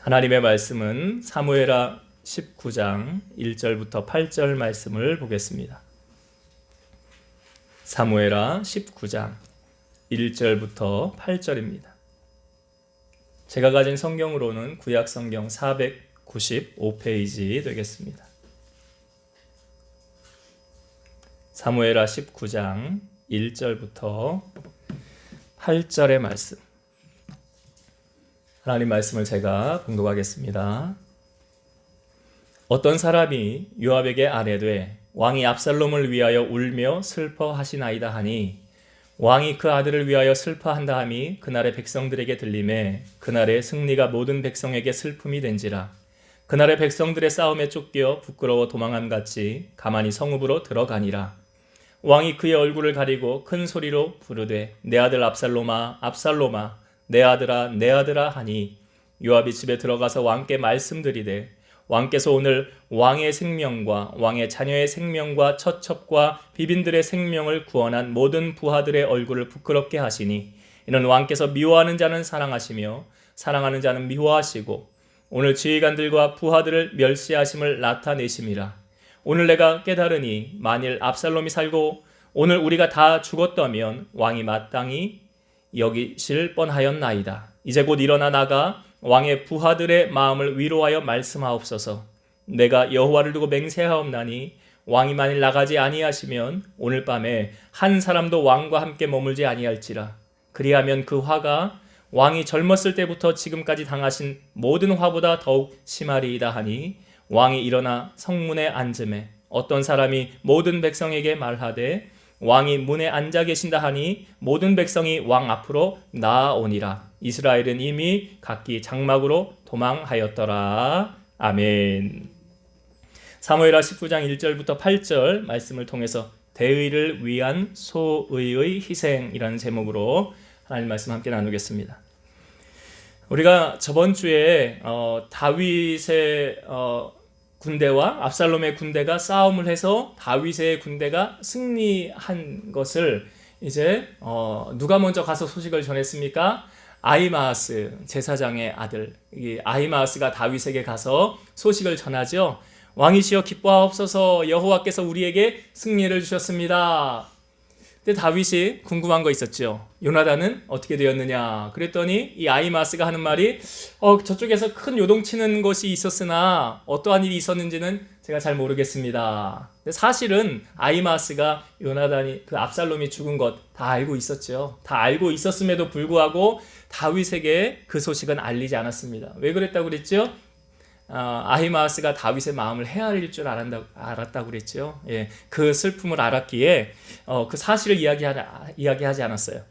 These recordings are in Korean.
하나님의 말씀은 사무엘하 19장 1절부터 8절 말씀을 보겠습니다. 사무엘하 19장 1절부터 8절입니다. 제가 가진 성경으로는 구약 성경 495페이지 되겠습니다. 사무엘하 19장 1절부터 8절의 말씀. 하나님 말씀을 제가 공독하겠습니다. 어떤 사람이 요압에게 아뢰되 왕이 압살롬을 위하여 울며 슬퍼하시나이다 하니 왕이 그 아들을 위하여 슬퍼한다 함이 그날의 백성들에게 들리매 그날의 승리가 모든 백성에게 슬픔이 된지라. 그날의 백성들의 싸움에 쫓겨 부끄러워 도망함 같이 가만히 성읍으로 들어가니라. 왕이 그의 얼굴을 가리고 큰 소리로 부르되 내 아들 압살롬아 압살롬아 내 아들아 내 아들아 하니 요압이 집에 들어가서 왕께 말씀드리되 왕께서 오늘 왕의 생명과 왕의 자녀의 생명과 처첩과 비빈들의 생명을 구원한 모든 부하들의 얼굴을 부끄럽게 하시니 이는 왕께서 미워하는 자는 사랑하시며 사랑하는 자는 미워하시고 오늘 지휘관들과 부하들을 멸시하심을 나타내심이라. 오늘 내가 깨달으니 만일 압살롬이 살고 오늘 우리가 다 죽었다면 왕이 마땅히 여기실 뻔하였나이다. 이제 곧 일어나 나가 왕의 부하들의 마음을 위로하여 말씀하옵소서. 내가 여호와를 두고 맹세하옵나니 왕이 만일 나가지 아니하시면 오늘 밤에 한 사람도 왕과 함께 머물지 아니할지라. 그리하면 그 화가 왕이 젊었을 때부터 지금까지 당하신 모든 화보다 더욱 심하리이다 하니 왕이 일어나 성문에 앉음에 어떤 사람이 모든 백성에게 말하되 왕이 문에 앉아 계신다 하니 모든 백성이 왕 앞으로 나아오니라. 이스라엘은 이미 각기 장막으로 도망하였더라. 아멘. 사무엘하 19장 1절부터 8절 말씀을 통해서 대의를 위한 소의의 희생이라는 제목으로 하나님 말씀 함께 나누겠습니다. 우리가 저번 주에 다윗의 군대와 압살롬의 군대가 싸움을 해서 다윗의 군대가 승리한 것을 이제 누가 먼저 가서 소식을 전했습니까? 아히마아스 제사장의 아들 아히마아스가 다윗에게 가서 소식을 전하죠. 왕이시여 기뻐하옵소서, 여호와께서 우리에게 승리를 주셨습니다. 근데 다윗이 궁금한 거 있었죠. 요나단은 어떻게 되었느냐 그랬더니 이 아히마아스가 하는 말이 저쪽에서 큰 요동치는 것이 있었으나 어떠한 일이 있었는지는 제가 잘 모르겠습니다. 근데 사실은 아히마아스가 요나단이 그 압살롬이 죽은 것 다 알고 있었죠. 다 알고 있었음에도 불구하고 다윗에게 그 소식은 알리지 않았습니다. 왜 그랬다고 그랬죠? 아히마아스가 다윗의 마음을 헤아릴 줄 알았다고 그랬죠. 예, 그 슬픔을 알았기에 그 사실을 이야기하지 않았어요.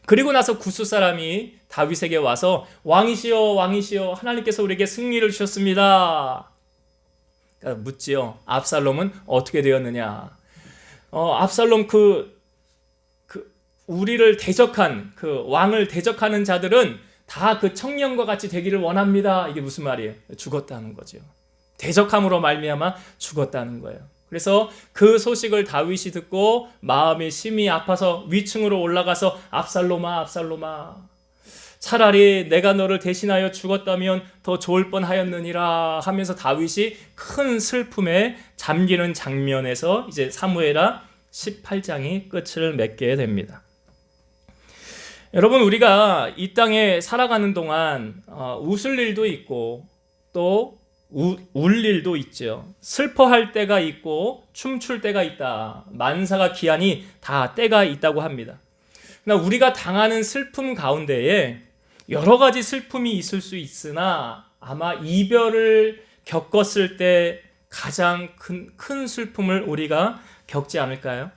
그리고 나서 구스 사람이 다윗에게 와서 왕이시여 왕이시여 하나님께서 우리에게 승리를 주셨습니다. 그러니까 묻지요. 압살롬은 어떻게 되었느냐? 압살롬 우리를 대적한 그 왕을 대적하는 자들은 다 그 청년과 같이 되기를 원합니다. 이게 무슨 말이에요? 죽었다는 거죠. 대적함으로 말미암아 죽었다는 거예요. 그래서 그 소식을 다윗이 듣고 마음이 심히 아파서 위층으로 올라가서 압살롬아 압살롬아 차라리 내가 너를 대신하여 죽었다면 더 좋을 뻔하였느니라 하면서 다윗이 큰 슬픔에 잠기는 장면에서 이제 사무엘하 18장이 끝을 맺게 됩니다. 여러분, 우리가 이 땅에 살아가는 동안 웃을 일도 있고 또 울 일도 있죠. 슬퍼할 때가 있고 춤출 때가 있다. 만사가 기한이 다 때가 있다고 합니다. 그러나 우리가 당하는 슬픔 가운데에 여러 가지 슬픔이 있을 수 있으나 아마 이별을 겪었을 때 가장 큰 슬픔을 우리가 겪지 않을까요?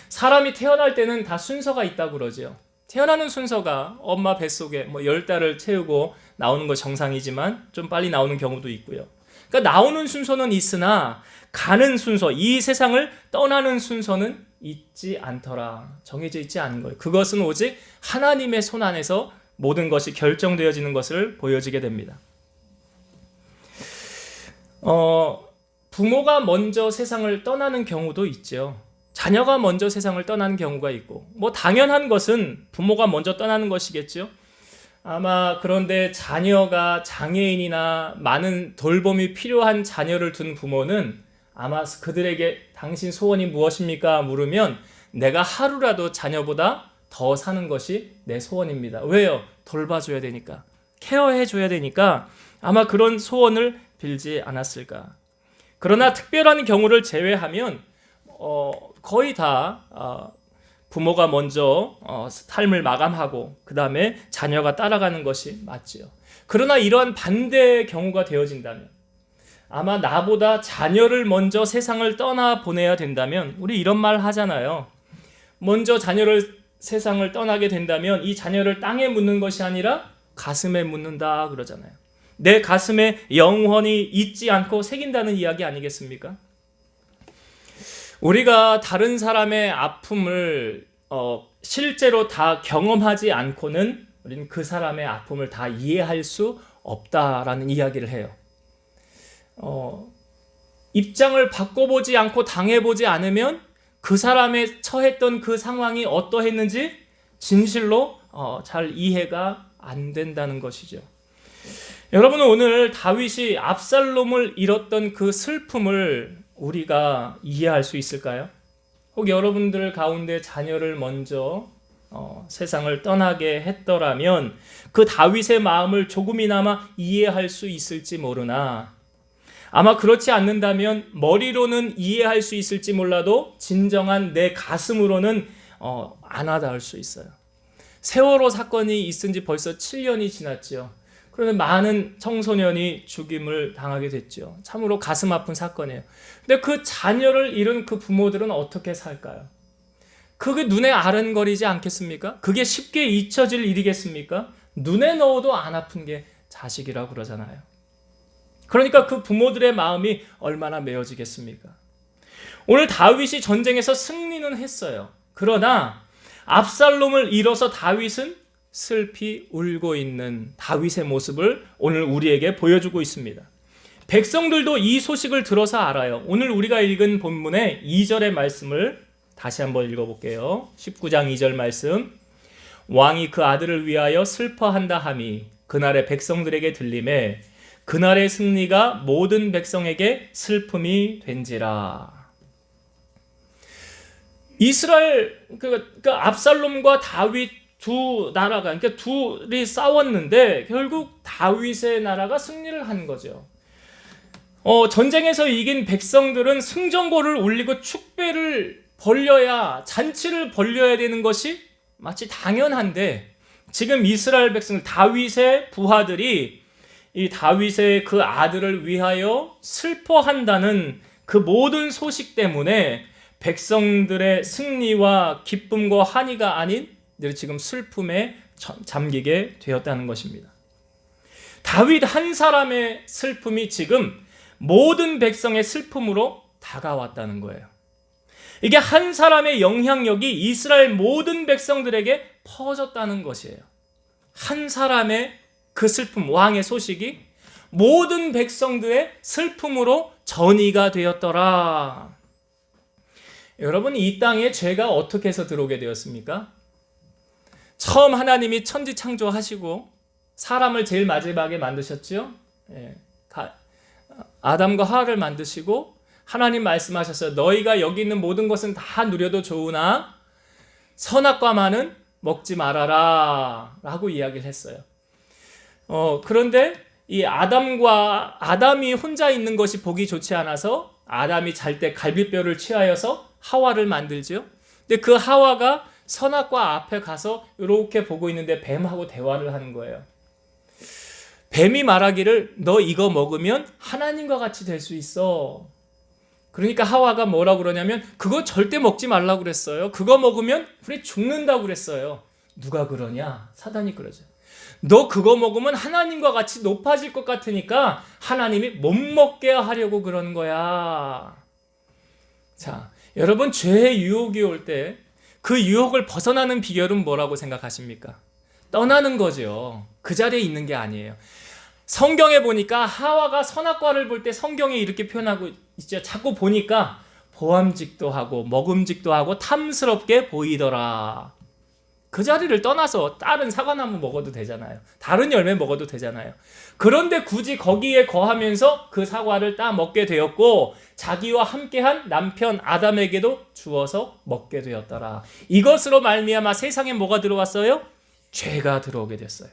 사람이 태어날 때는 다 순서가 있다고 그러죠. 태어나는 순서가 엄마 뱃속에 10달을 채우고 나오는 거 정상이지만 좀 빨리 나오는 경우도 있고요. 그러니까 나오는 순서는 있으나 가는 순서, 이 세상을 떠나는 순서는 있지 않더라. 정해져 있지 않은 거예요. 그것은 오직 하나님의 손 안에서 모든 것이 결정되어지는 것을 보여지게 됩니다. 부모가 먼저 세상을 떠나는 경우도 있죠. 자녀가 먼저 세상을 떠나는 경우가 있고 당연한 것은 부모가 먼저 떠나는 것이겠죠. 아마 그런데 자녀가 장애인이나 많은 돌봄이 필요한 자녀를 둔 부모는 아마 그들에게 당신 소원이 무엇입니까? 물으면 내가 하루라도 자녀보다 더 사는 것이 내 소원입니다. 왜요? 돌봐줘야 되니까. 케어해줘야 되니까 아마 그런 소원을 빌지 않았을까. 그러나 특별한 경우를 제외하면 거의 다 부모가 먼저 삶을 마감하고 그 다음에 자녀가 따라가는 것이 맞지요. 그러나 이러한 반대의 경우가 되어진다면 아마 나보다 자녀를 먼저 세상을 떠나 보내야 된다면 우리 이런 말 하잖아요. 먼저 자녀를 세상을 떠나게 된다면 이 자녀를 땅에 묻는 것이 아니라 가슴에 묻는다 그러잖아요. 내 가슴에 영원히 잊지 않고 새긴다는 이야기 아니겠습니까? 우리가 다른 사람의 아픔을 실제로 다 경험하지 않고는 우리는 그 사람의 아픔을 다 이해할 수 없다라는 이야기를 해요. 입장을 바꿔보지 않고 당해보지 않으면 그 사람의 처했던 그 상황이 어떠했는지 진실로 잘 이해가 안 된다는 것이죠. 여러분, 오늘 다윗이 압살롬을 잃었던 그 슬픔을 우리가 이해할 수 있을까요? 혹 여러분들 가운데 자녀를 먼저 세상을 떠나게 했더라면 그 다윗의 마음을 조금이나마 이해할 수 있을지 모르나 아마 그렇지 않는다면 머리로는 이해할 수 있을지 몰라도 진정한 내 가슴으로는 안 와닿을 수 있어요. 세월호 사건이 있은 지 벌써 7년이 지났죠. 그런데 많은 청소년이 죽임을 당하게 됐죠. 참으로 가슴 아픈 사건이에요. 근데 그 자녀를 잃은 그 부모들은 어떻게 살까요? 그게 눈에 아른거리지 않겠습니까? 그게 쉽게 잊혀질 일이겠습니까? 눈에 넣어도 안 아픈 게 자식이라고 그러잖아요. 그러니까 그 부모들의 마음이 얼마나 메어지겠습니까? 오늘 다윗이 전쟁에서 승리는 했어요. 그러나 압살롬을 잃어서 다윗은 슬피 울고 있는 다윗의 모습을 오늘 우리에게 보여주고 있습니다. 백성들도 이 소식을 들어서 알아요. 오늘 우리가 읽은 본문의 2절의 말씀을 다시 한번 읽어볼게요. 19장 2절 말씀. 왕이 그 아들을 위하여 슬퍼한다 함이 그날의 백성들에게 들림에 그날의 승리가 모든 백성에게 슬픔이 된지라. 이스라엘 그러니까 압살롬과 다윗 두 나라가 그러니까 둘이 싸웠는데 결국 다윗의 나라가 승리를 한 거죠. 전쟁에서 이긴 백성들은 승전고를 울리고 축배를 벌려야 잔치를 벌려야 되는 것이 마치 당연한데 지금 이스라엘 백성들 다윗의 부하들이 이 다윗의 그 아들을 위하여 슬퍼한다는 그 모든 소식 때문에 백성들의 승리와 기쁨과 환희가 아닌 지금 슬픔에 잠기게 되었다는 것입니다. 다윗 한 사람의 슬픔이 지금 모든 백성의 슬픔으로 다가왔다는 거예요. 이게 한 사람의 영향력이 이스라엘 모든 백성들에게 퍼졌다는 것이에요. 한 사람의 그 슬픔, 왕의 소식이 모든 백성들의 슬픔으로 전이가 되었더라. 여러분, 이 땅에 죄가 어떻게 해서 들어오게 되었습니까? 처음 하나님이 천지 창조하시고 사람을 제일 마지막에 만드셨죠. 아담과 하와를 만드시고 하나님 말씀하셨어요. 너희가 여기 있는 모든 것은 다 누려도 좋으나 선악과만은 먹지 말아라 라고 이야기를 했어요. 그런데 이 아담이 혼자 있는 것이 보기 좋지 않아서 아담이 잘 때 갈비뼈를 취하여서 하와를 만들죠. 근데 그 하와가 선악과 앞에 가서 이렇게 보고 있는데 뱀하고 대화를 하는 거예요. 뱀이 말하기를 너 이거 먹으면 하나님과 같이 될 수 있어. 그러니까 하와가 뭐라고 그러냐면 그거 절대 먹지 말라고 그랬어요. 그거 먹으면 우리 죽는다고 그랬어요. 누가 그러냐? 사단이 그러죠. 너 그거 먹으면 하나님과 같이 높아질 것 같으니까 하나님이 못 먹게 하려고 그러는 거야. 자, 여러분, 죄의 유혹이 올 때 그 유혹을 벗어나는 비결은 뭐라고 생각하십니까? 떠나는 거죠. 그 자리에 있는 게 아니에요. 성경에 보니까 하와가 선악과를 볼 때 성경에 이렇게 표현하고 있죠. 자꾸 보니까 보암직도 하고 먹음직도 하고 탐스럽게 보이더라. 그 자리를 떠나서 다른 사과나무 먹어도 되잖아요. 다른 열매 먹어도 되잖아요. 그런데 굳이 거기에 거하면서 그 사과를 따 먹게 되었고 자기와 함께한 남편 아담에게도 주어서 먹게 되었더라. 이것으로 말미암아 세상에 뭐가 들어왔어요? 죄가 들어오게 됐어요.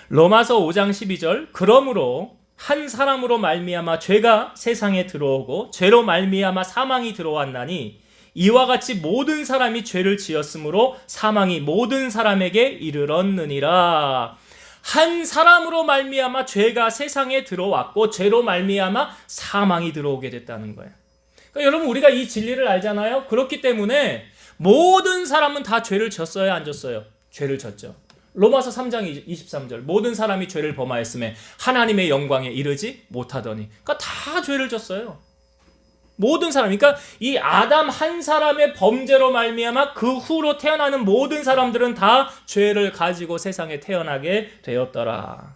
로마서 5장 12절 그러므로 한 사람으로 말미암아 죄가 세상에 들어오고 죄로 말미암아 사망이 들어왔나니 이와 같이 모든 사람이 죄를 지었으므로 사망이 모든 사람에게 이르렀느니라. 한 사람으로 말미암아 죄가 세상에 들어왔고 죄로 말미암아 사망이 들어오게 됐다는 거예요. 그러니까 여러분 우리가 이 진리를 알잖아요. 그렇기 때문에 모든 사람은 다 죄를 졌어요, 안 졌어요? 죄를 졌죠. 로마서 3장 23절 모든 사람이 죄를 범하였음에 하나님의 영광에 이르지 못하더니 그러니까 다 죄를 졌어요. 모든 사람, 그러니까 이 아담 한 사람의 범죄로 말미암아 그 후로 태어나는 모든 사람들은 다 죄를 가지고 세상에 태어나게 되었더라.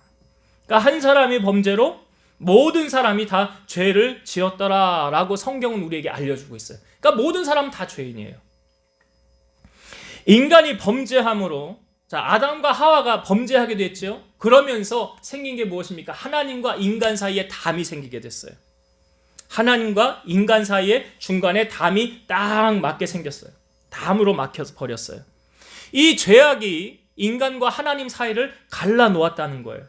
그러니까 한 사람이 범죄로 모든 사람이 다 죄를 지었더라라고 성경은 우리에게 알려주고 있어요. 그러니까 모든 사람은 다 죄인이에요. 인간이 범죄함으로 자, 아담과 하와가 범죄하게 됐죠. 그러면서 생긴 게 무엇입니까? 하나님과 인간 사이에 담이 생기게 됐어요. 하나님과 인간 사이에 중간에 담이 딱 맞게 생겼어요. 담으로 막혀서 버렸어요. 이 죄악이 인간과 하나님 사이를 갈라놓았다는 거예요.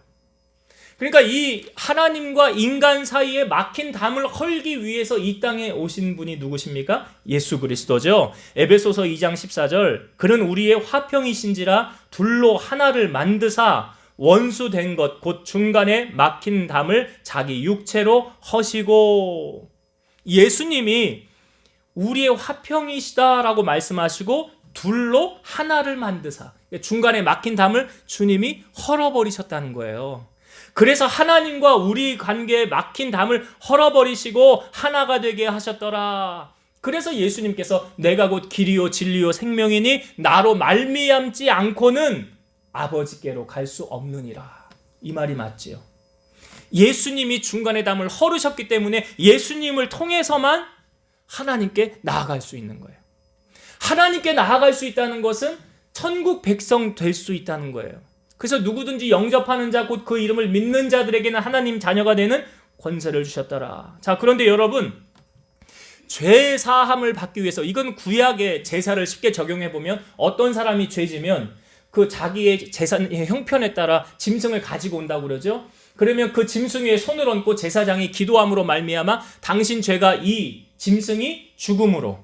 그러니까 이 하나님과 인간 사이에 막힌 담을 헐기 위해서 이 땅에 오신 분이 누구십니까? 예수 그리스도죠. 에베소서 2장 14절 그는 우리의 화평이신지라 둘로 하나를 만드사 원수된 것 곧 중간에 막힌 담을 자기 육체로 허시고 예수님이 우리의 화평이시다라고 말씀하시고 둘로 하나를 만드사 중간에 막힌 담을 주님이 헐어버리셨다는 거예요. 그래서 하나님과 우리 관계에 막힌 담을 헐어버리시고 하나가 되게 하셨더라. 그래서 예수님께서 내가 곧 길이요 진리요 생명이니 나로 말미암지 않고는 아버지께로 갈 수 없느니라. 이 말이 맞지요. 예수님이 중간에 담을 헐으셨기 때문에 예수님을 통해서만 하나님께 나아갈 수 있는 거예요. 하나님께 나아갈 수 있다는 것은 천국 백성 될 수 있다는 거예요. 그래서 누구든지 영접하는 자 곧 그 이름을 믿는 자들에게는 하나님 자녀가 되는 권세를 주셨더라. 자, 그런데 여러분 죄 사함을 받기 위해서 이건 구약의 제사를 쉽게 적용해 보면 어떤 사람이 죄지면 그 자기의 재산의 형편에 따라 짐승을 가지고 온다고 그러죠. 그러면 그 짐승 위에 손을 얹고 제사장이 기도함으로 말미암아 당신 죄가 이 짐승이 죽음으로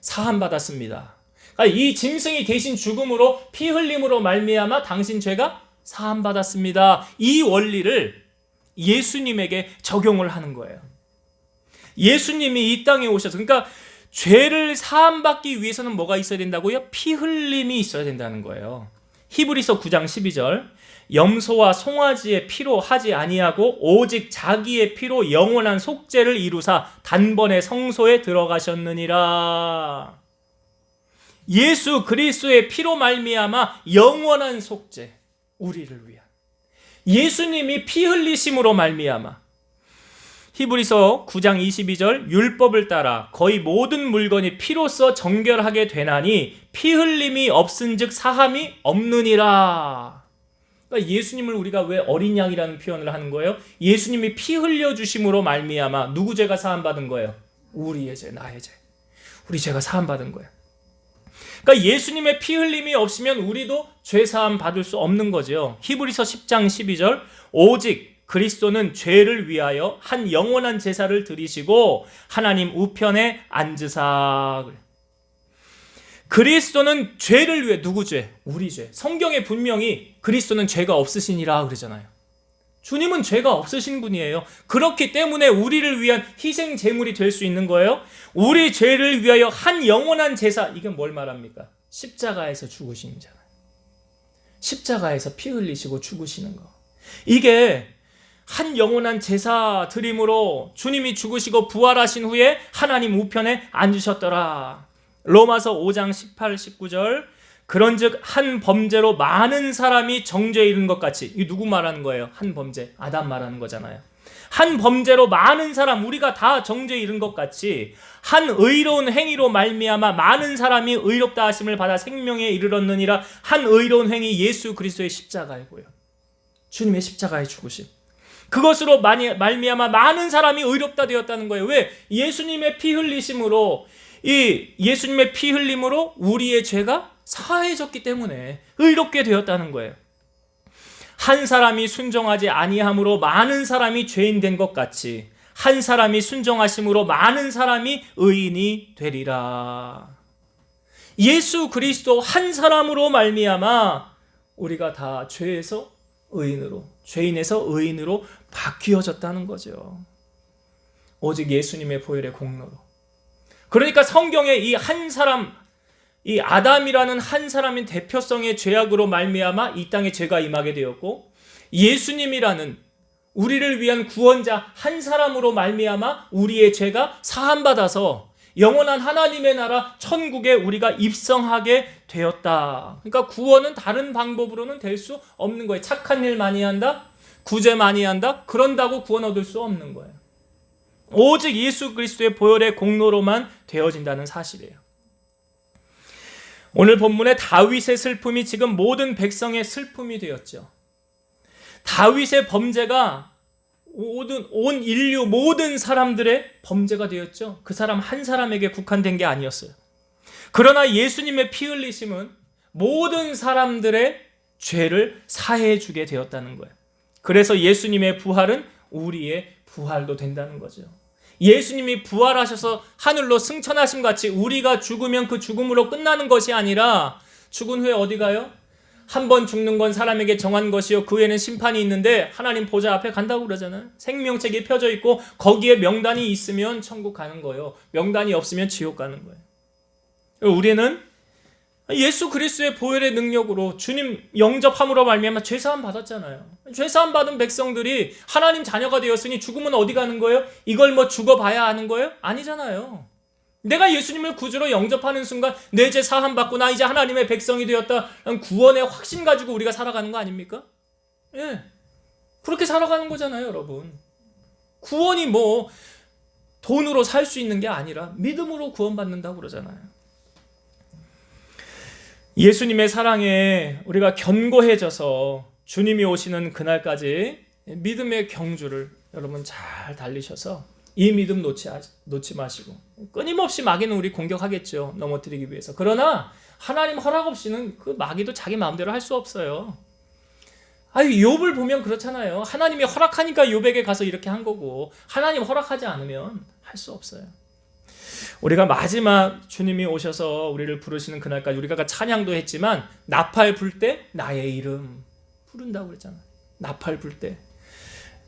사함받았습니다. 그러니까 이 짐승이 대신 죽음으로 피 흘림으로 말미암아 당신 죄가 사함받았습니다. 이 원리를 예수님에게 적용을 하는 거예요. 예수님이 이 땅에 오셔서 그러니까 죄를 사함받기 위해서는 뭐가 있어야 된다고요? 피 흘림이 있어야 된다는 거예요. 히브리서 9장 12절 염소와 송아지의 피로 하지 아니하고 오직 자기의 피로 영원한 속죄를 이루사 단번에 성소에 들어가셨느니라. 예수 그리스도의 피로 말미암아 영원한 속죄, 우리를 위한 예수님이 피 흘리심으로 말미암아 히브리서 9장 22절 율법을 따라 거의 모든 물건이 피로써 정결하게 되나니 피 흘림이 없은즉 사함이 없느니라. 그러니까 예수님을 우리가 왜 어린 양이라는 표현을 하는 거예요? 예수님이 피 흘려 주심으로 말미암아 누구 죄가 사함 받은 거예요? 우리의 죄, 나의 죄. 우리 죄가 사함 받은 거예요. 그러니까 예수님의 피 흘림이 없으면 우리도 죄 사함 받을 수 없는 거죠. 히브리서 10장 12절 오직 그리스도는 죄를 위하여 한 영원한 제사를 드리시고 하나님 우편에 앉으사. 그리스도는 죄를 위해 누구 죄? 우리 죄. 성경에 분명히 그리스도는 죄가 없으시니라 그러잖아요. 주님은 죄가 없으신 분이에요. 그렇기 때문에 우리를 위한 희생 제물이 될 수 있는 거예요. 우리 죄를 위하여 한 영원한 제사. 이건 뭘 말합니까? 십자가에서 죽으시잖아요. 십자가에서 피 흘리시고 죽으시는 거. 이게 한 영원한 제사 드림으로 주님이 죽으시고 부활하신 후에 하나님 우편에 앉으셨더라. 로마서 5장 18, 19절 그런즉 한 범죄로 많은 사람이 정죄에 이른 것 같이. 이 누구 말하는 거예요? 한 범죄, 아담 말하는 거잖아요. 한 범죄로 많은 사람, 우리가 다 정죄에 이른 것 같이 한 의로운 행위로 말미암아 많은 사람이 의롭다 하심을 받아 생명에 이르렀느니라. 한 의로운 행위, 예수 그리스도의 십자가이고요, 주님의 십자가의 죽으심, 그것으로 말미암아 많은 사람이 의롭다 되었다는 거예요. 왜? 예수님의 피 흘리심으로, 이 예수님의 피 흘림으로 우리의 죄가 사해졌기 때문에 의롭게 되었다는 거예요. 한 사람이 순종하지 아니함으로 많은 사람이 죄인 된 것 같이 한 사람이 순종하심으로 많은 사람이 의인이 되리라. 예수 그리스도 한 사람으로 말미암아 우리가 다 죄에서 의인으로, 죄인에서 의인으로 바뀌어졌다는 거죠. 오직 예수님의 보혈의 공로로. 그러니까 성경에 이 한 사람, 이 아담이라는 한 사람인 대표성의 죄악으로 말미암아 이 땅에 죄가 임하게 되었고, 예수님이라는 우리를 위한 구원자 한 사람으로 말미암아 우리의 죄가 사함받아서 영원한 하나님의 나라 천국에 우리가 입성하게 되었다. 그러니까 구원은 다른 방법으로는 될 수 없는 거예요. 착한 일 많이 한다, 구제 많이 한다, 그런다고 구원 얻을 수 없는 거예요. 오직 예수 그리스도의 보혈의 공로로만 되어진다는 사실이에요. 오늘 본문의 다윗의 슬픔이 지금 모든 백성의 슬픔이 되었죠. 다윗의 범죄가 온 인류 모든 사람들의 범죄가 되었죠. 그 사람 한 사람에게 국한된 게 아니었어요. 그러나 예수님의 피 흘리심은 모든 사람들의 죄를 사해 주게 되었다는 거예요. 그래서 예수님의 부활은 우리의 부활도 된다는 거죠. 예수님이 부활하셔서 하늘로 승천하심 같이 우리가 죽으면 그 죽음으로 끝나는 것이 아니라 죽은 후에 어디 가요? 한 번 죽는 건 사람에게 정한 것이요 그 후에는 심판이 있는데 하나님 보좌 앞에 간다고 그러잖아요. 생명책이 펴져 있고 거기에 명단이 있으면 천국 가는 거예요. 명단이 없으면 지옥 가는 거예요. 우리는 예수 그리스도의 보혈의 능력으로 주님 영접함으로 말미암아 죄사함 받았잖아요. 죄사함 받은 백성들이 하나님 자녀가 되었으니 죽으면 어디 가는 거예요? 이걸 뭐 죽어봐야 아는 거예요? 아니잖아요. 내가 예수님을 구주로 영접하는 순간 내 죄 사함 받고 나 이제 하나님의 백성이 되었다, 구원의 확신 가지고 우리가 살아가는 거 아닙니까? 예, 그렇게 살아가는 거잖아요, 여러분. 구원이 뭐 돈으로 살 수 있는 게 아니라 믿음으로 구원받는다고 그러잖아요. 예수님의 사랑에 우리가 견고해져서 주님이 오시는 그날까지 믿음의 경주를 여러분 잘 달리셔서 이 믿음 놓지 마시고, 끊임없이 마귀는 우리 공격하겠죠, 넘어뜨리기 위해서. 그러나 하나님 허락 없이는 그 마귀도 자기 마음대로 할 수 없어요. 욥을 보면 그렇잖아요. 하나님이 허락하니까 욥에게 가서 이렇게 한 거고 하나님 허락하지 않으면 할 수 없어요. 우리가 마지막 주님이 오셔서 우리를 부르시는 그날까지 우리가 찬양도 했지만 나팔 불 때 나의 이름 부른다고 그랬잖아요. 나팔 불 때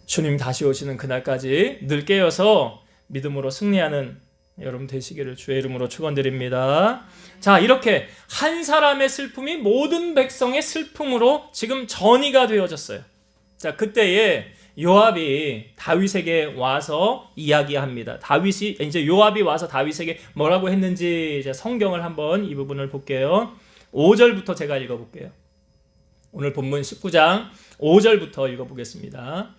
주님 다시 오시는 그날까지 늘 깨어서 믿음으로 승리하는 여러분 되시기를 주의 이름으로 축원드립니다. 자, 이렇게 한 사람의 슬픔이 모든 백성의 슬픔으로 지금 전이가 되어졌어요. 자, 그때에 요압이 다윗에게 와서 이야기합니다. 요압이 와서 다윗에게 뭐라고 했는지 이제 성경을 한번 이 부분을 볼게요. 5절부터 제가 읽어볼게요. 오늘 본문 19장 5절부터 읽어보겠습니다.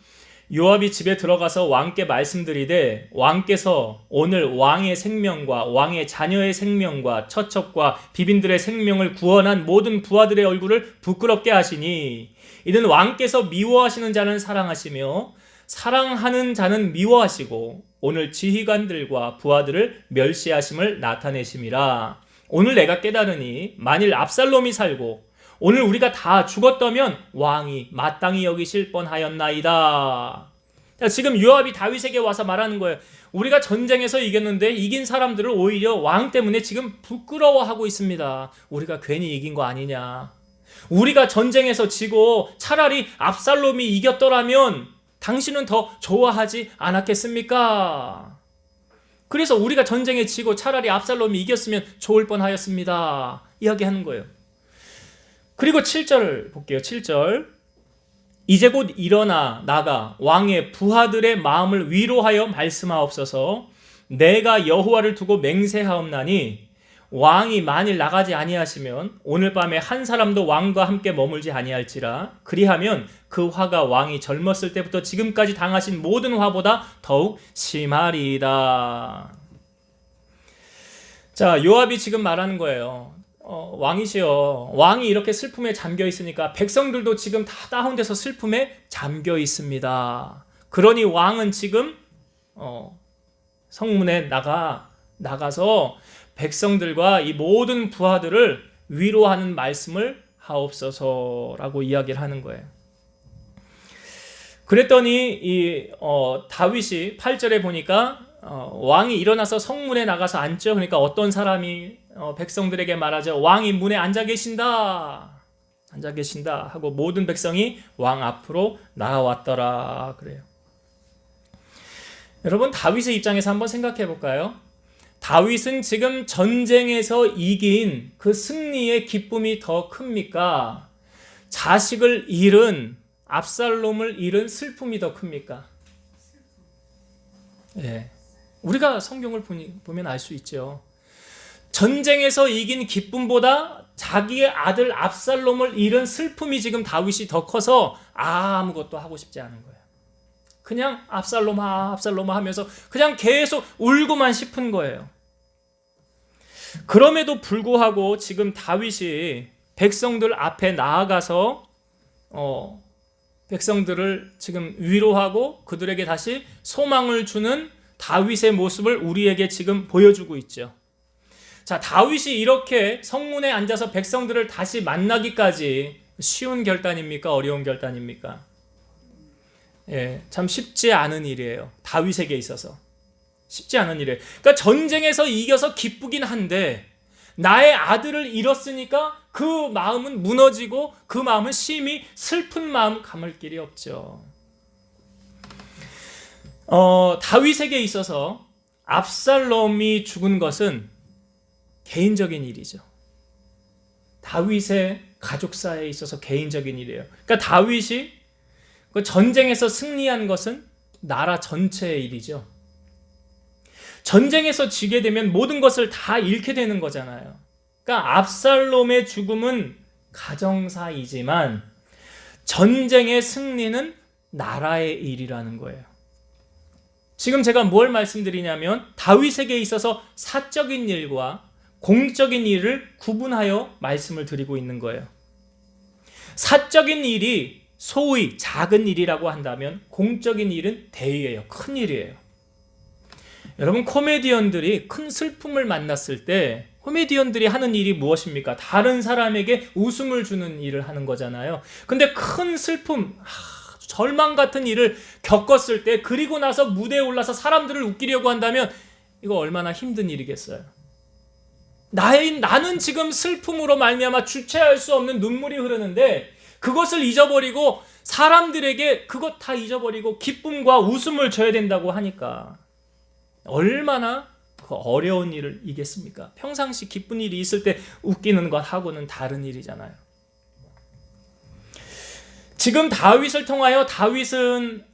요압이 집에 들어가서 왕께 말씀드리되 왕께서 오늘 왕의 생명과 왕의 자녀의 생명과 처첩과 비빈들의 생명을 구원한 모든 부하들의 얼굴을 부끄럽게 하시니 이는 왕께서 미워하시는 자는 사랑하시며 사랑하는 자는 미워하시고 오늘 지휘관들과 부하들을 멸시하심을 나타내심이라. 오늘 내가 깨달으니 만일 압살롬이 살고 오늘 우리가 다 죽었다면 왕이 마땅히 여기실 뻔하였나이다. 지금 요압이 다윗에게 와서 말하는 거예요. 우리가 전쟁에서 이겼는데 이긴 사람들을 오히려 왕 때문에 지금 부끄러워하고 있습니다. 우리가 괜히 이긴 거 아니냐. 우리가 전쟁에서 지고 차라리 압살롬이 이겼더라면 당신은 더 좋아하지 않았겠습니까? 그래서 우리가 전쟁에 지고 차라리 압살롬이 이겼으면 좋을 뻔하였습니다. 이야기하는 거예요. 그리고 7절 볼게요. 7절. 이제 곧 일어나 나가 왕의 부하들의 마음을 위로하여 말씀하옵소서. 내가 여호와를 두고 맹세하옵나니 왕이 만일 나가지 아니하시면 오늘 밤에 한 사람도 왕과 함께 머물지 아니할지라. 그리하면 그 화가 왕이 젊었을 때부터 지금까지 당하신 모든 화보다 더욱 심하리이다. 자, 요압이 지금 말하는 거예요. 왕이시여, 왕이 이렇게 슬픔에 잠겨 있으니까 백성들도 지금 다 다운돼서 슬픔에 잠겨 있습니다. 그러니 왕은 지금 성문에 나가서 백성들과 이 모든 부하들을 위로하는 말씀을 하옵소서라고 이야기를 하는 거예요. 그랬더니 다윗이 8절에 보니까 왕이 일어나서 성문에 나가서 앉죠. 그러니까 어떤 사람이 백성들에게 말하죠. 왕이 문에 앉아 계신다 하고 모든 백성이 왕 앞으로 나아왔더라 그래요. 여러분, 다윗의 입장에서 한번 생각해 볼까요? 다윗은 지금 전쟁에서 이긴 그 승리의 기쁨이 더 큽니까? 자식을 잃은, 압살롬을 잃은 슬픔이 더 큽니까? 예. 우리가 성경을 보면 알 수 있죠. 전쟁에서 이긴 기쁨보다 자기의 아들 압살롬을 잃은 슬픔이 지금 다윗이 더 커서 아무것도 하고 싶지 않은 거예요. 그냥 압살롬아 하면서 그냥 계속 울고만 싶은 거예요. 그럼에도 불구하고 지금 다윗이 백성들 앞에 나아가서 백성들을 지금 위로하고 그들에게 다시 소망을 주는 다윗의 모습을 우리에게 지금 보여주고 있죠. 자, 다윗이 이렇게 성문에 앉아서 백성들을 다시 만나기까지 쉬운 결단입니까? 어려운 결단입니까? 예, 참 쉽지 않은 일이에요. 다윗에게 있어서 쉽지 않은 일이에요. 그러니까 전쟁에서 이겨서 기쁘긴 한데 나의 아들을 잃었으니까 그 마음은 무너지고 그 마음은 심히 슬픈 마음 감을 길이 없죠. 다윗에게 있어서 압살롬이 죽은 것은 개인적인 일이죠. 다윗의 가족사에 있어서 개인적인 일이에요. 그러니까 다윗이 그 전쟁에서 승리한 것은 나라 전체의 일이죠. 전쟁에서 지게 되면 모든 것을 다 잃게 되는 거잖아요. 그러니까 압살롬의 죽음은 가정사이지만 전쟁의 승리는 나라의 일이라는 거예요. 지금 제가 뭘 말씀드리냐면 다윗에게 있어서 사적인 일과 공적인 일을 구분하여 말씀을 드리고 있는 거예요. 사적인 일이 소위 작은 일이라고 한다면 공적인 일은 대의예요. 큰 일이에요. 여러분, 코미디언들이 큰 슬픔을 만났을 때 코미디언들이 하는 일이 무엇입니까? 다른 사람에게 웃음을 주는 일을 하는 거잖아요. 근데 큰 슬픔, 절망 같은 일을 겪었을 때 그리고 나서 무대에 올라서 사람들을 웃기려고 한다면 이거 얼마나 힘든 일이겠어요. 나는 지금 슬픔으로 말미암아 주체할 수 없는 눈물이 흐르는데 그것을 잊어버리고 사람들에게 그것 다 잊어버리고 기쁨과 웃음을 줘야 된다고 하니까 얼마나 그 어려운 일을 이겠습니까? 평상시 기쁜 일이 있을 때 웃기는 것하고는 다른 일이잖아요. 지금 다윗을 통하여 다윗은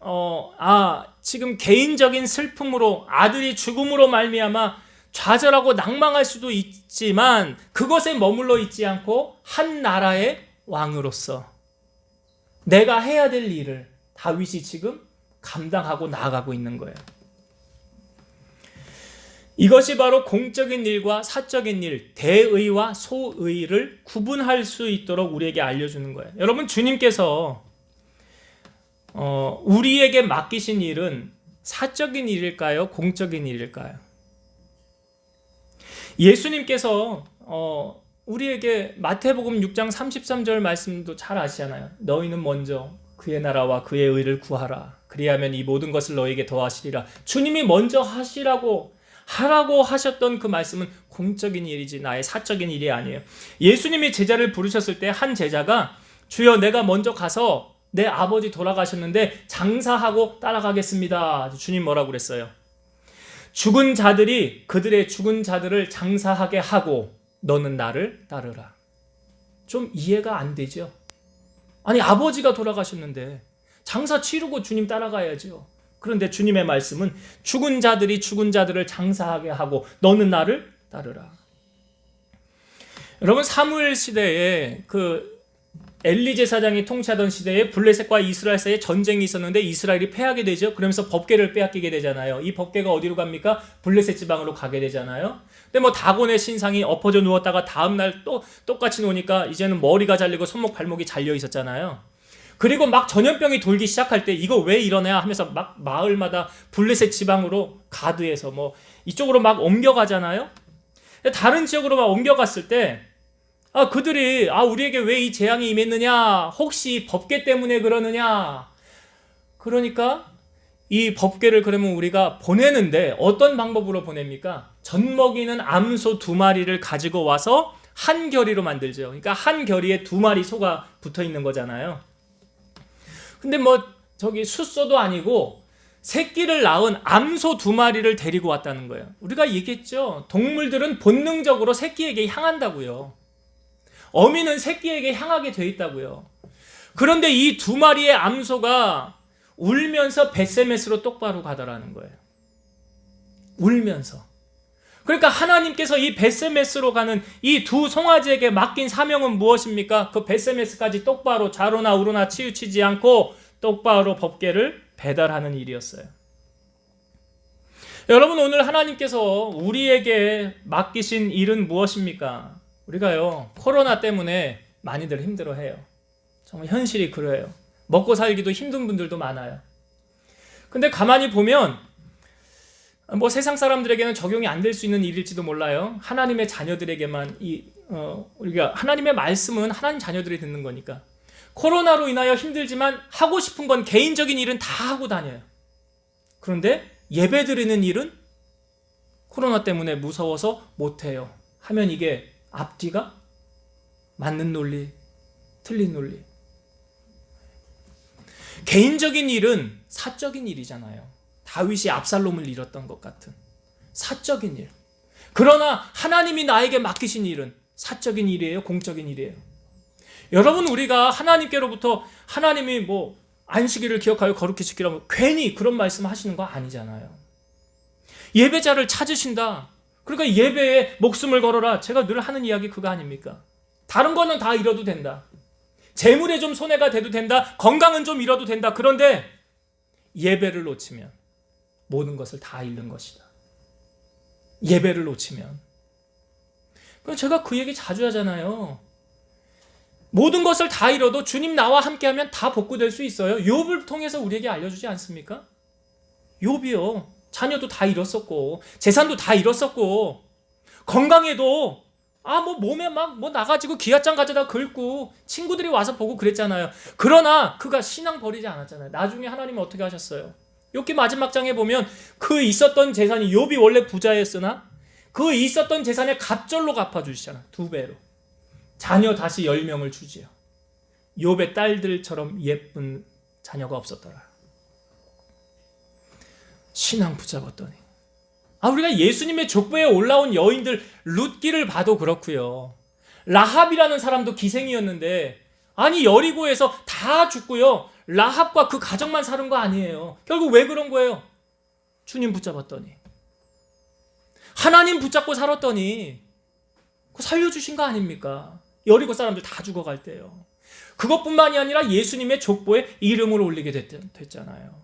지금 개인적인 슬픔으로 아들이 죽음으로 말미암아 좌절하고 낭망할 수도 있지만 그것에 머물러 있지 않고 한 나라의 왕으로서 내가 해야 될 일을 다윗이 지금 감당하고 나아가고 있는 거예요. 이것이 바로 공적인 일과 사적인 일, 대의와 소의를 구분할 수 있도록 우리에게 알려주는 거예요. 여러분, 주님께서 우리에게 맡기신 일은 사적인 일일까요? 공적인 일일까요? 예수님께서 우리에게 마태복음 6장 33절 말씀도 잘 아시잖아요. 너희는 먼저 그의 나라와 그의 의를 구하라. 그리하면 이 모든 것을 너희에게 더하시리라. 주님이 먼저 하라고 하셨던 그 말씀은 공적인 일이지 나의 사적인 일이 아니에요. 예수님이 제자를 부르셨을 때 한 제자가 주여 내가 먼저 가서 내 아버지 돌아가셨는데 장사하고 따라가겠습니다. 주님 뭐라고 그랬어요? 죽은 자들이 그들의 죽은 자들을 장사하게 하고 너는 나를 따르라. 좀 이해가 안 되죠? 아니, 아버지가 돌아가셨는데 장사 치르고 주님 따라가야죠. 그런데 주님의 말씀은 죽은 자들이 죽은 자들을 장사하게 하고 너는 나를 따르라. 여러분 사무엘 시대에 그 엘리 제사장이 통치하던 시대에 블레셋과 이스라엘 사이에 전쟁이 있었는데 이스라엘이 패하게 되죠. 그러면서 법궤를 빼앗기게 되잖아요. 이 법궤가 어디로 갑니까? 블레셋 지방으로 가게 되잖아요. 근데 뭐 다곤의 신상이 엎어져 누웠다가 다음날 또 똑같이 노니까 이제는 머리가 잘리고 손목 발목이 잘려 있었잖아요. 그리고 막 전염병이 돌기 시작할 때 이거 왜 이러냐 하면서 막 마을마다 블레셋 지방으로 가드해서 뭐 이쪽으로 막 옮겨가잖아요. 다른 지역으로 막 옮겨갔을 때 그들이 우리에게 왜 이 재앙이 임했느냐, 혹시 법궤 때문에 그러느냐. 그러니까 이 법궤를 그러면 우리가 보내는데 어떤 방법으로 보냅니까? 젖먹이는 암소 2마리를 가지고 와서 한 결의로 만들죠. 그러니까 한 결의에 2마리 소가 붙어 있는 거잖아요. 근데 뭐 저기 숫소도 아니고 새끼를 낳은 암소 2마리를 데리고 왔다는 거예요. 우리가 얘기했죠. 동물들은 본능적으로 새끼에게 향한다고요. 어미는 새끼에게 향하게 돼 있다고요. 그런데 이 2마리의 암소가 울면서 벳세메스로 똑바로 가더라는 거예요. 울면서. 그러니까 하나님께서 이 벳세메스로 가는 이 2 송아지에게 맡긴 사명은 무엇입니까? 그 벳세메스까지 똑바로 좌로나 우로나 치우치지 않고 똑바로 법궤를 배달하는 일이었어요. 여러분, 오늘 하나님께서 우리에게 맡기신 일은 무엇입니까? 우리가요, 코로나 때문에 많이들 힘들어해요. 정말 현실이 그래요. 먹고 살기도 힘든 분들도 많아요. 근데 가만히 보면 뭐 세상 사람들에게는 적용이 안 될 수 있는 일일지도 몰라요. 하나님의 자녀들에게만 우리가 하나님의 말씀은 하나님 자녀들이 듣는 거니까. 코로나로 인하여 힘들지만 하고 싶은 건 개인적인 일은 다 하고 다녀요. 그런데 예배 드리는 일은 코로나 때문에 무서워서 못해요. 하면 이게 앞뒤가 맞는 논리, 틀린 논리. 개인적인 일은 사적인 일이잖아요. 다윗이 압살롬을 잃었던 것 같은 사적인 일. 그러나 하나님이 나에게 맡기신 일은 사적인 일이에요, 공적인 일이에요. 여러분, 우리가 하나님께로부터 하나님이 뭐 안식일을 기억하여 거룩히 지키라고 괜히 그런 말씀 하시는 거 아니잖아요. 예배자를 찾으신다. 그러니까 예배에 목숨을 걸어라. 제가 늘 하는 이야기 그거 아닙니까? 다른 거는 다 잃어도 된다. 재물에 좀 손해가 돼도 된다. 건강은 좀 잃어도 된다. 그런데 예배를 놓치면 모든 것을 다 잃는 것이다. 예배를 놓치면. 제가 그 얘기 자주 하잖아요. 모든 것을 다 잃어도 주님 나와 함께하면 다 복구될 수 있어요. 욥을 통해서 우리에게 알려주지 않습니까? 욥이요. 자녀도 다 잃었었고 재산도 다 잃었었고 건강에도 뭐 몸에 막 뭐 나가지고 기아장 가져다 긁고 친구들이 와서 보고 그랬잖아요. 그러나 그가 신앙 버리지 않았잖아요. 나중에 하나님은 어떻게 하셨어요? 욥기 마지막 장에 보면 그 있었던 재산이, 욥이 원래 부자였으나 그 있었던 재산의 갑절로 갚아주시잖아요. 2배로. 자녀 다시 10명을 주지요. 욥의 딸들처럼 예쁜 자녀가 없었더라. 신앙 붙잡았더니. 우리가 예수님의 족보에 올라온 여인들 룻기를 봐도 그렇고요. 라합이라는 사람도 기생이었는데 여리고에서 다 죽고요. 라합과 그 가정만 사는 거 아니에요. 결국 왜 그런 거예요? 주님 붙잡았더니. 하나님 붙잡고 살았더니 살려주신 거 아닙니까? 여리고 사람들 다 죽어갈 때요. 그것뿐만이 아니라 예수님의 족보에 이름을 올리게 됐잖아요.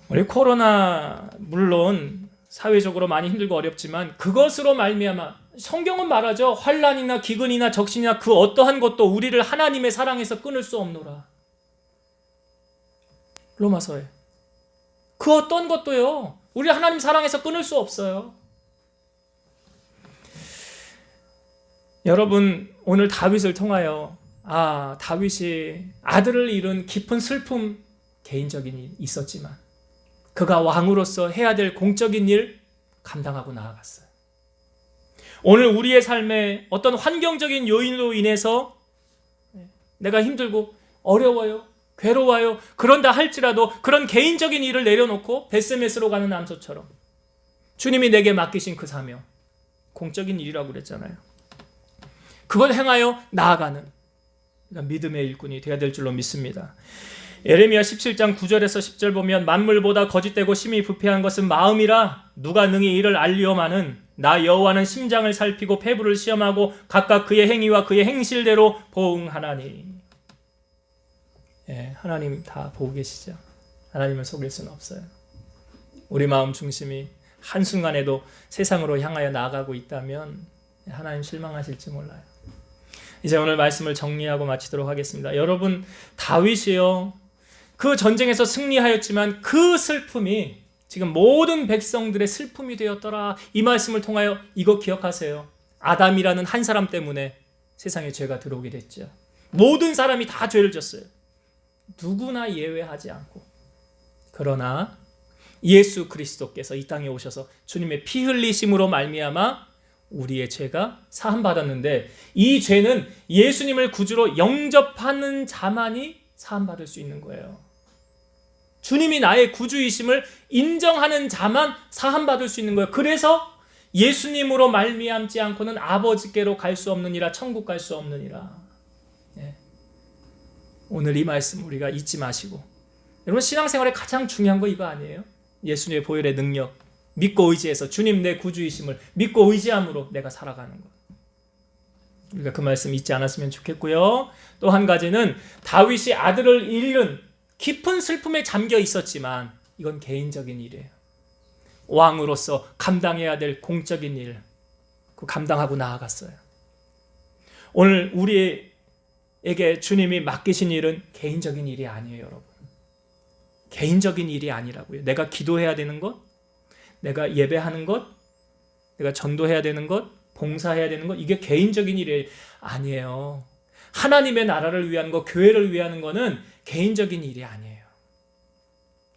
우리 코로나 물론 사회적으로 많이 힘들고 어렵지만 그것으로 말미암아 성경은 말하죠. 환난이나 기근이나 적신이나 그 어떠한 것도 우리를 하나님의 사랑에서 끊을 수 없노라. 로마서에. 그 어떤 것도요. 우리 하나님 사랑에서 끊을 수 없어요. 여러분, 오늘 다윗을 통하여 다윗이 아들을 잃은 깊은 슬픔, 개인적인 일 있었지만 그가 왕으로서 해야 될 공적인 일 감당하고 나아갔어요. 오늘 우리의 삶에 어떤 환경적인 요인으로 인해서 내가 힘들고 어려워요, 괴로워요, 그런다 할지라도 그런 개인적인 일을 내려놓고 벳세메스로 가는 암소처럼 주님이 내게 맡기신 그 사명, 공적인 일이라고 그랬잖아요. 그걸 행하여 나아가는 믿음의 일꾼이 되어야 될 줄로 믿습니다. 예레미야 17장 9절에서 10절 보면 만물보다 거짓되고 심히 부패한 것은 마음이라 누가 능히 이를 알리오마는 나 여호와는 심장을 살피고 폐부를 시험하고 각각 그의 행위와 그의 행실대로 보응하나니. 하나님 다 보고 계시죠. 하나님을 속일 수는 없어요. 우리 마음 중심이 한순간에도 세상으로 향하여 나아가고 있다면 하나님 실망하실지 몰라요. 이제 오늘 말씀을 정리하고 마치도록 하겠습니다. 여러분, 다윗이요, 그 전쟁에서 승리하였지만 그 슬픔이 지금 모든 백성들의 슬픔이 되었더라. 이 말씀을 통하여 이거 기억하세요. 아담이라는 한 사람 때문에 세상에 죄가 들어오게 됐죠. 모든 사람이 다 죄를 졌어요. 누구나 예외하지 않고. 그러나 예수 그리스도께서 이 땅에 오셔서 주님의 피 흘리심으로 말미암아 우리의 죄가 사함 받았는데, 이 죄는 예수님을 구주로 영접하는 자만이 사함 받을 수 있는 거예요. 주님이 나의 구주이심을 인정하는 자만 사함 받을 수 있는 거예요. 그래서 예수님으로 말미암지 않고는 아버지께로 갈 수 없느니라, 천국 갈 수 없느니라. 오늘 이 말씀 우리가 잊지 마시고, 여러분, 신앙생활에 가장 중요한 거 이거 아니에요? 예수님의 보혈의 능력, 믿고 의지해서 주님 내 구주이심을 믿고 의지함으로 내가 살아가는 것. 우리가 그 말씀 잊지 않았으면 좋겠고요. 또 한 가지는 다윗이 아들을 잃은 깊은 슬픔에 잠겨 있었지만 이건 개인적인 일이에요. 왕으로서 감당해야 될 공적인 일, 그 감당하고 나아갔어요. 오늘 우리에게 주님이 맡기신 일은 개인적인 일이 아니에요, 여러분. 개인적인 일이 아니라고요. 내가 기도해야 되는 것, 내가 예배하는 것, 내가 전도해야 되는 것, 봉사해야 되는 것, 이게 개인적인 일이 아니에요. 하나님의 나라를 위한 것, 교회를 위한 거는 개인적인 일이 아니에요.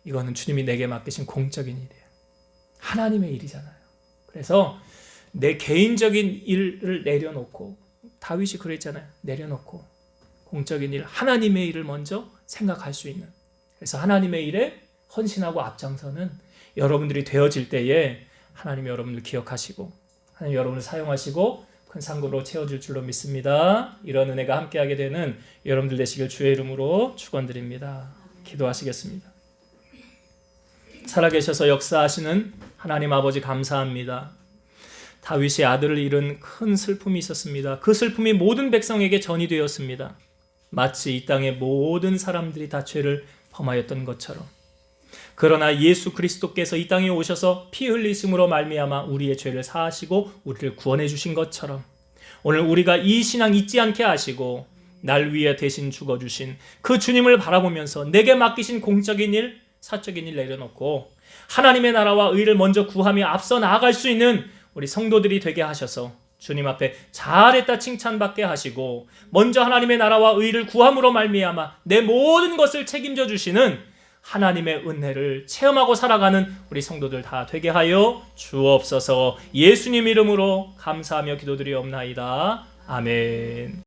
이거는 주님이 내게 맡기신 공적인 일이에요. 하나님의 일이잖아요. 그래서 내 개인적인 일을 내려놓고, 다윗이 그랬잖아요. 내려놓고 공적인 일, 하나님의 일을 먼저 생각할 수 있는, 그래서 하나님의 일에 헌신하고 앞장서는 여러분들이 되어질 때에 하나님이 여러분을 기억하시고 하나님 여러분을 사용하시고 큰 상급으로 채워줄 줄로 믿습니다. 이런 은혜가 함께하게 되는 여러분들 되시길 주의 이름으로 축원드립니다. 기도하시겠습니다. 살아계셔서 역사하시는 하나님 아버지, 감사합니다. 다윗이 아들을 잃은 큰 슬픔이 있었습니다. 그 슬픔이 모든 백성에게 전이 되었습니다. 마치 이 땅의 모든 사람들이 다 죄를 범하였던 것처럼. 그러나 예수 그리스도께서 이 땅에 오셔서 피 흘리심으로 말미암아 우리의 죄를 사하시고 우리를 구원해 주신 것처럼, 오늘 우리가 이 신앙 잊지 않게 하시고 날 위해 대신 죽어주신 그 주님을 바라보면서 내게 맡기신 공적인 일, 사적인 일 내려놓고 하나님의 나라와 의를 먼저 구하며 앞서 나아갈 수 있는 우리 성도들이 되게 하셔서 주님 앞에 잘했다 칭찬받게 하시고, 먼저 하나님의 나라와 의를 구함으로 말미암아 내 모든 것을 책임져 주시는 하나님의 은혜를 체험하고 살아가는 우리 성도들 다 되게 하여 주옵소서. 예수님 이름으로 감사하며 기도드리옵나이다. 아멘.